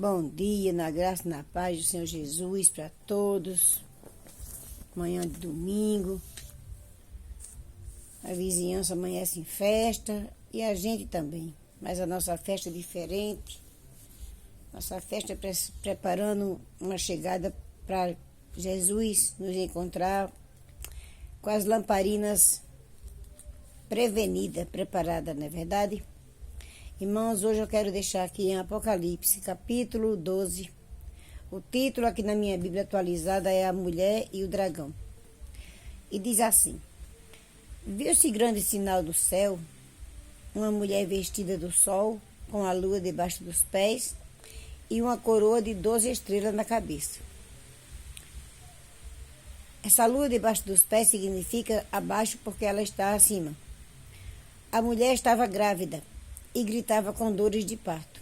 Bom dia, na graça e na paz do Senhor Jesus para todos. Manhã de domingo. A vizinhança amanhece em festa e a gente também. Mas a nossa festa é diferente. Nossa festa é preparando uma chegada para Jesus nos encontrar com as lamparinas preparadas, não é verdade? Irmãos, hoje eu quero deixar aqui em Apocalipse, capítulo 12. O título aqui na minha Bíblia atualizada é A Mulher e o Dragão. E diz assim: Viu-se grande sinal do céu, uma mulher vestida do sol, com a lua debaixo dos pés, e uma coroa de 12 estrelas na cabeça. Essa lua debaixo dos pés significa abaixo porque ela está acima. A mulher estava grávida e gritava com dores de parto,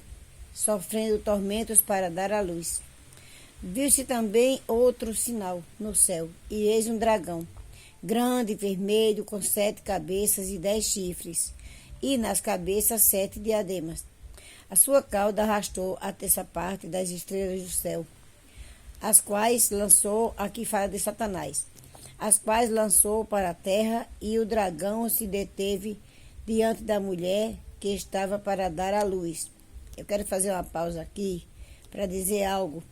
sofrendo tormentos para dar à luz. Viu-se também outro sinal no céu, e eis um dragão, grande e vermelho, com 7 cabeças e 10 chifres, e nas cabeças 7 diademas. A sua cauda arrastou a terça parte das estrelas do céu, as quais lançou, aqui fala de Satanás, as quais lançou para a terra, e o dragão se deteve diante da mulher que estava para dar à luz. Eu quero fazer uma pausa aqui para dizer algo.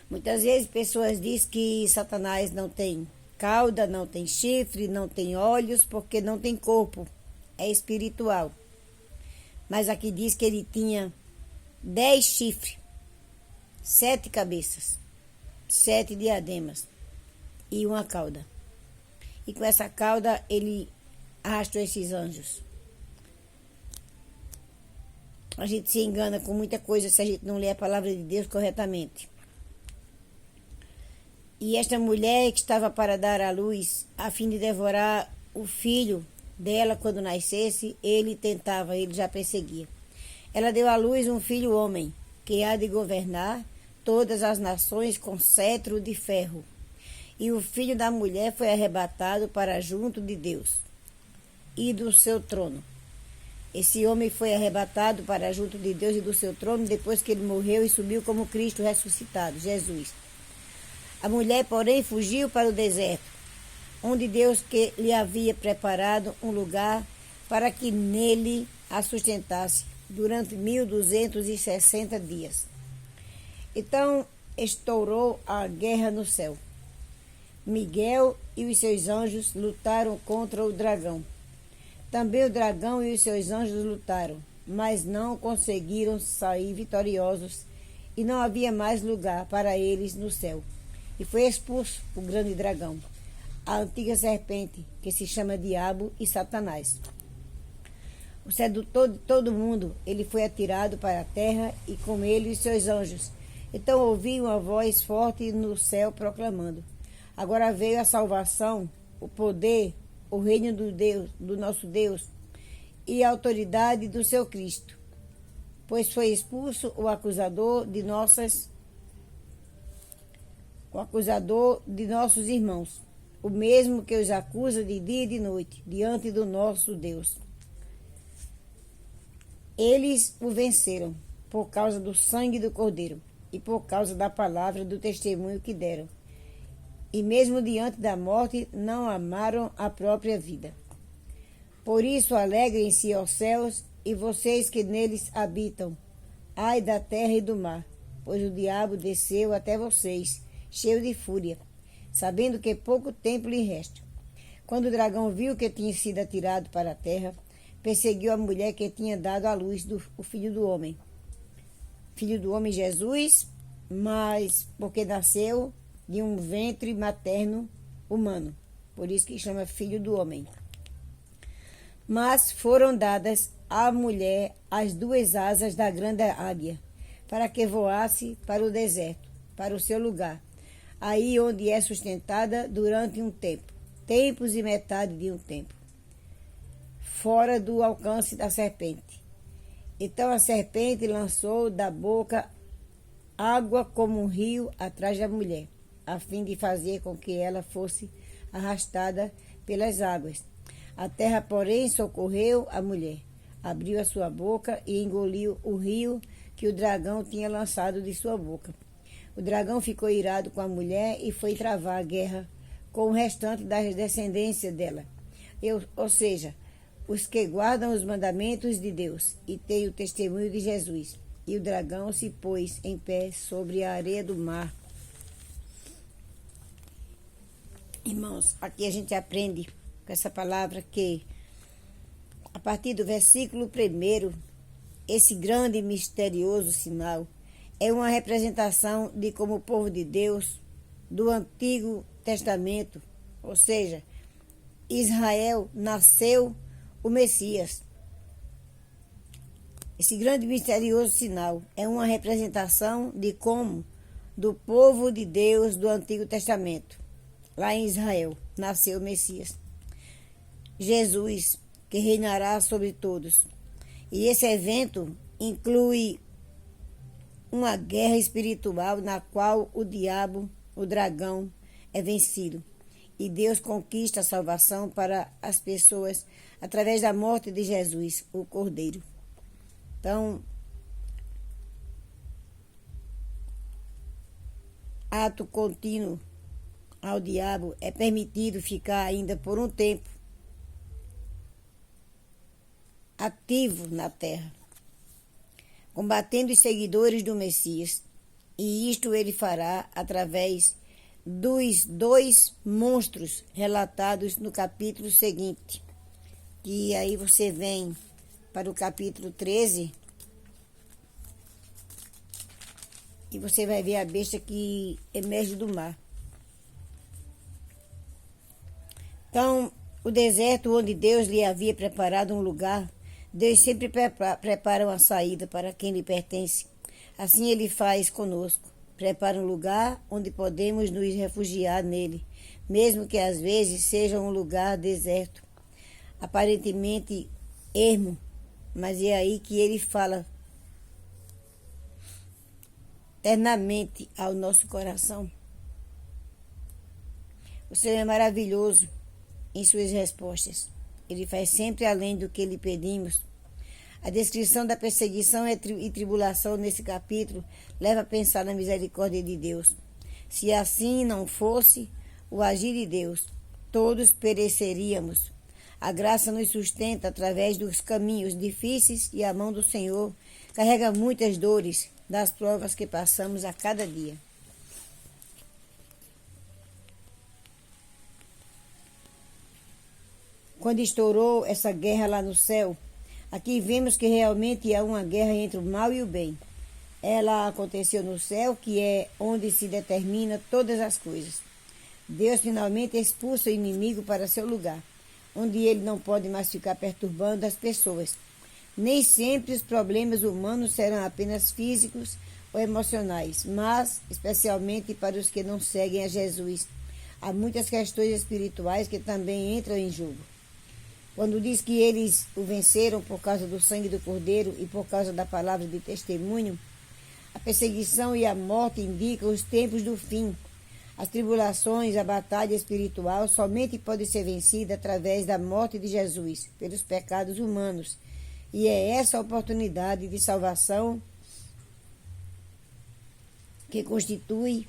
Muitas vezes pessoas dizem que Satanás não tem cauda, não tem chifre, não tem olhos, porque não tem corpo. É espiritual. Mas aqui diz que ele tinha 10 chifres, 7 cabeças, 7 diademas e uma cauda. E com essa cauda ele arrastou esses anjos. A gente se engana com muita coisa se a gente não lê a palavra de Deus corretamente. E esta mulher que estava para dar à luz, a fim de devorar o filho dela quando nascesse, ele já perseguia. Ela deu à luz um filho homem, que há de governar todas as nações com cetro de ferro. E o filho da mulher foi arrebatado para junto de Deus e do seu trono. Esse homem foi arrebatado para junto de Deus e do seu trono depois que ele morreu e subiu como Cristo ressuscitado, Jesus. A mulher, porém, fugiu para o deserto, onde Deus lhe havia preparado um lugar para que nele a sustentasse durante 1260 dias. Então estourou a guerra no céu. Miguel e os seus anjos lutaram contra o dragão. Também o dragão e os seus anjos lutaram, mas não conseguiram sair vitoriosos, e não havia mais lugar para eles no céu. E foi expulso o grande dragão, a antiga serpente, que se chama Diabo e Satanás. O sedutor de todo mundo, ele foi atirado para a terra, e com ele os seus anjos. Então ouvi uma voz forte no céu proclamando: Agora veio a salvação, o poder, o reino do nosso Deus, e a autoridade do seu Cristo, pois foi expulso o acusador de nossos irmãos, o mesmo que os acusa de dia e de noite, diante do nosso Deus. Eles o venceram, por causa do sangue do Cordeiro, e por causa da palavra do testemunho que deram. E mesmo diante da morte, não amaram a própria vida. Por isso, alegrem-se, ó céus, e vocês que neles habitam. Ai da terra e do mar, pois o diabo desceu até vocês, cheio de fúria, sabendo que pouco tempo lhe resta. Quando o dragão viu que tinha sido atirado para a terra, perseguiu a mulher que tinha dado à luz o filho do homem. Filho do homem Jesus, mas porque nasceu de um ventre materno humano. Por isso que chama filho do homem. Mas foram dadas à mulher as 2 asas da grande águia, para que voasse para o deserto, para o seu lugar, aí onde é sustentada durante um tempo, tempos e metade de um tempo, fora do alcance da serpente. Então a serpente lançou da boca água como um rio atrás da mulher, a fim de fazer com que ela fosse arrastada pelas águas. A terra, porém, socorreu a mulher, abriu a sua boca e engoliu o rio que o dragão tinha lançado de sua boca. O dragão ficou irado com a mulher e foi travar a guerra com o restante da descendência dela, ou seja, os que guardam os mandamentos de Deus e têm o testemunho de Jesus. E o dragão se pôs em pé sobre a areia do mar. Irmãos, aqui a gente aprende com essa palavra que, a partir do versículo 1, esse grande e misterioso sinal é uma representação de como o povo de Deus do Antigo Testamento, ou seja, Israel, nasceu o Messias. Esse grande e misterioso sinal é uma representação de como do povo de Deus do Antigo Testamento, lá em Israel, nasceu o Messias. Jesus, que reinará sobre todos. E esse evento inclui uma guerra espiritual na qual o diabo, o dragão, é vencido. E Deus conquista a salvação para as pessoas através da morte de Jesus, o Cordeiro. Então, ato contínuo ao diabo é permitido ficar ainda por um tempo ativo na terra, combatendo os seguidores do Messias. E isto ele fará através dos 2 monstros relatados no capítulo seguinte. E aí você vem para o capítulo 13 e você vai ver a besta que emerge do mar. Então, o deserto onde Deus lhe havia preparado um lugar, Deus sempre prepara uma saída para quem lhe pertence. Assim ele faz conosco. Prepara um lugar onde podemos nos refugiar nele, mesmo que às vezes seja um lugar deserto, aparentemente ermo, mas é aí que ele fala eternamente ao nosso coração. O Senhor é maravilhoso em suas respostas. Ele faz sempre além do que lhe pedimos. A descrição da perseguição e tribulação nesse capítulo leva a pensar na misericórdia de Deus. Se assim não fosse o agir de Deus, todos pereceríamos. A graça nos sustenta através dos caminhos difíceis e a mão do Senhor carrega muitas dores das provas que passamos a cada dia. Quando estourou essa guerra lá no céu, aqui vemos que realmente há uma guerra entre o mal e o bem. Ela aconteceu no céu, que é onde se determina todas as coisas. Deus finalmente expulsa o inimigo para seu lugar, onde ele não pode mais ficar perturbando as pessoas. Nem sempre os problemas humanos serão apenas físicos ou emocionais, mas, especialmente para os que não seguem a Jesus, há muitas questões espirituais que também entram em jogo. Quando diz que eles o venceram por causa do sangue do Cordeiro e por causa da palavra de testemunho, a perseguição e a morte indicam os tempos do fim. As tribulações, a batalha espiritual somente pode ser vencida através da morte de Jesus pelos pecados humanos. E é essa a oportunidade de salvação que constitui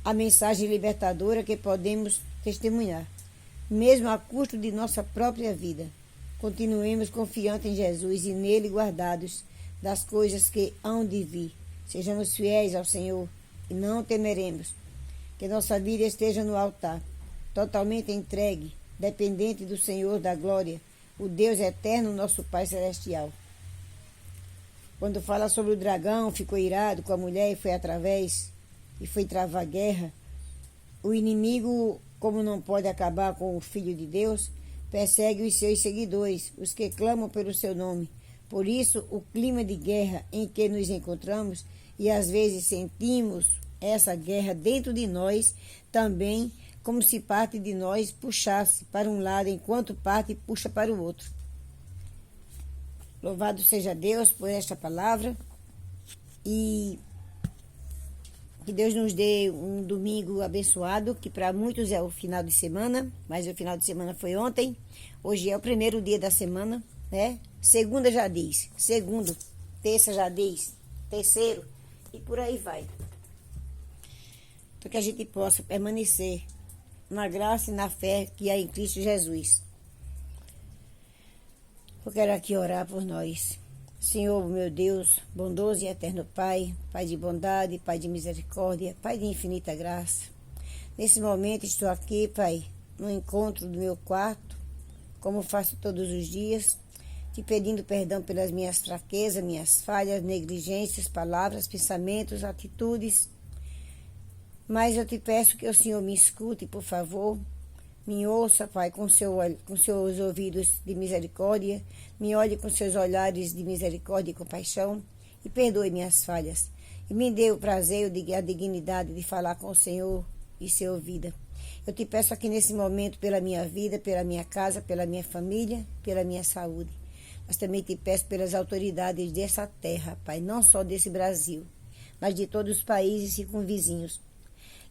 a mensagem libertadora que podemos testemunhar, mesmo a custo de nossa própria vida. Continuemos confiantes em Jesus e nele guardados das coisas que hão de vir. Sejamos fiéis ao Senhor e não temeremos. Que nossa vida esteja no altar, totalmente entregue, dependente do Senhor da glória, o Deus eterno, nosso Pai Celestial. Quando fala sobre o dragão, ficou irado com a mulher e foi travar guerra. O inimigo, como não pode acabar com o Filho de Deus, persegue os seus seguidores, os que clamam pelo seu nome. Por isso, o clima de guerra em que nos encontramos e às vezes sentimos essa guerra dentro de nós, também como se parte de nós puxasse para um lado, enquanto parte puxa para o outro. Louvado seja Deus por esta palavra e que Deus nos dê um domingo abençoado, que para muitos é o final de semana, mas o final de semana foi ontem. Hoje é o primeiro dia da semana, né? Segunda já diz, terça já diz, terceiro, e por aí vai. Para que a gente possa permanecer na graça e na fé que há em Cristo Jesus. Eu quero aqui orar por nós. Senhor, meu Deus, bondoso e eterno Pai, Pai de bondade, Pai de misericórdia, Pai de infinita graça. Nesse momento estou aqui, Pai, no encontro do meu quarto, como faço todos os dias, te pedindo perdão pelas minhas fraquezas, minhas falhas, negligências, palavras, pensamentos, atitudes. Mas eu te peço que o Senhor me escute, por favor. Me ouça, Pai, com seus ouvidos de misericórdia. Me olhe com seus olhares de misericórdia e compaixão. E perdoe minhas falhas. E me dê o prazer e a dignidade de falar com o Senhor e ser ouvida. Eu te peço aqui nesse momento pela minha vida, pela minha casa, pela minha família, pela minha saúde. Mas também te peço pelas autoridades dessa terra, Pai, não só desse Brasil, mas de todos os países circunvizinhos.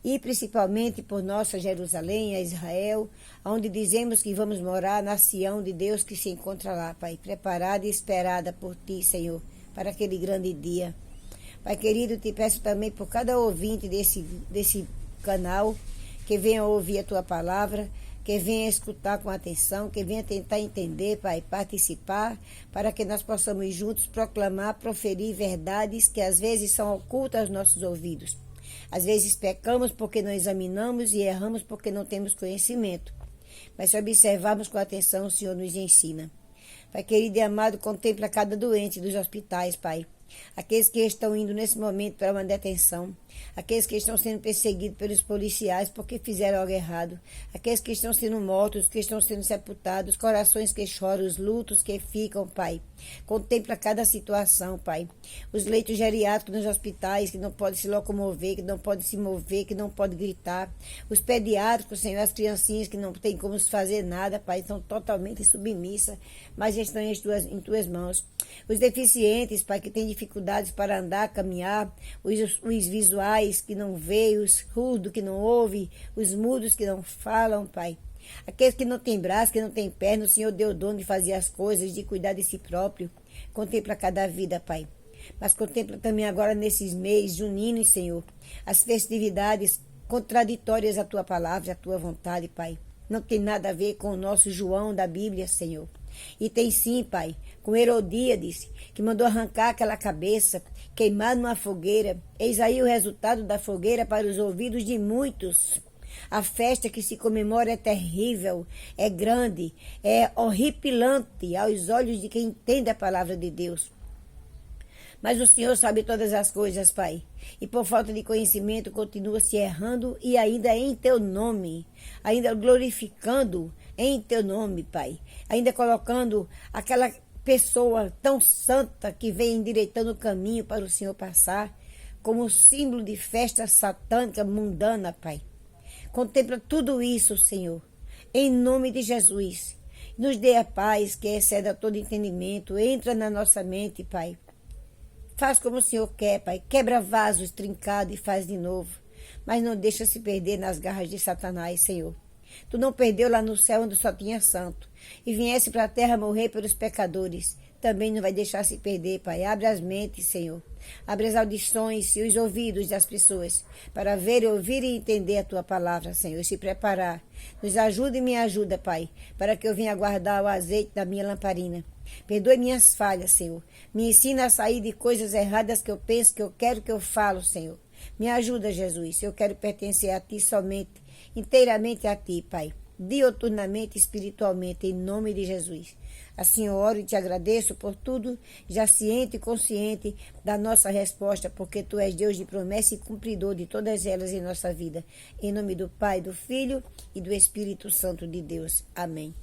E principalmente por nossa Jerusalém, a Israel, onde dizemos que vamos morar na Sião de Deus que se encontra lá, Pai, preparada e esperada por Ti, Senhor, para aquele grande dia. Pai querido, te peço também por cada ouvinte desse canal, que venha ouvir a Tua palavra, que venha escutar com atenção, que venha tentar entender, Pai, participar, para que nós possamos juntos proclamar, proferir verdades que às vezes são ocultas aos nossos ouvidos. Às vezes pecamos porque não examinamos e erramos porque não temos conhecimento. Mas se observarmos com atenção, o Senhor nos ensina. Pai querido e amado, contempla cada doente dos hospitais, Pai. Aqueles que estão indo nesse momento para uma detenção, aqueles que estão sendo perseguidos pelos policiais porque fizeram algo errado, aqueles que estão sendo mortos, que estão sendo sepultados, corações que choram, os lutos que ficam, Pai. Contempla cada situação, Pai. Os leitos geriátricos nos hospitais que não podem se locomover, que não podem se mover, que não podem gritar. Os pediátricos, Senhor, as criancinhas que não têm como fazer nada, Pai, estão totalmente submissas, mas estão em tuas mãos. Os deficientes, Pai, que têm dificuldades para andar, caminhar, os visuais que não veem, os surdos que não ouvem, os mudos que não falam, Pai. Aqueles que não têm braço, que não têm perna, o Senhor deu o dom de fazer as coisas, de cuidar de si próprio. Contempla cada vida, Pai. Mas contempla também agora nesses meses juninos, Senhor, as festividades contraditórias à Tua palavra, à Tua vontade, Pai. Não tem nada a ver com o nosso João da Bíblia, Senhor. E tem sim, Pai, com Herodíades, que mandou arrancar aquela cabeça, queimar numa fogueira. Eis aí o resultado da fogueira para os ouvidos de muitos. A festa que se comemora é terrível, é grande, é horripilante aos olhos de quem entende a palavra de Deus. Mas o Senhor sabe todas as coisas, Pai. E por falta de conhecimento continua se errando e ainda em Teu nome, ainda glorificando em Teu nome, Pai. Ainda colocando aquela pessoa tão santa que vem endireitando o caminho para o Senhor passar, como símbolo de festa satânica mundana, Pai. Contempla tudo isso, Senhor, em nome de Jesus. Nos dê a paz que excede a todo entendimento. Entra na nossa mente, Pai. Faz como o Senhor quer, Pai. Quebra vasos trincados e faz de novo. Mas não deixa se perder nas garras de Satanás, Senhor. Tu não perdeu lá no céu onde só tinha santo. E viesse para a terra morrer pelos pecadores. Também não vai deixar se perder, Pai. Abre as mentes, Senhor. Abre as audições e os ouvidos das pessoas para ver, ouvir e entender a Tua palavra, Senhor, e se preparar. Nos ajuda e me ajuda, Pai, para que eu venha guardar o azeite da minha lamparina. Perdoe minhas falhas, Senhor. Me ensina a sair de coisas erradas que eu penso, que eu quero, que eu falo, Senhor. Me ajuda, Jesus. Eu quero pertencer a Ti somente, inteiramente a Ti, Pai. Dioturnamente, espiritualmente, em nome de Jesus. Assim eu oro e te agradeço por tudo, já ciente e consciente da nossa resposta, porque Tu és Deus de promessa e cumpridor de todas elas em nossa vida. Em nome do Pai, do Filho e do Espírito Santo de Deus. Amém.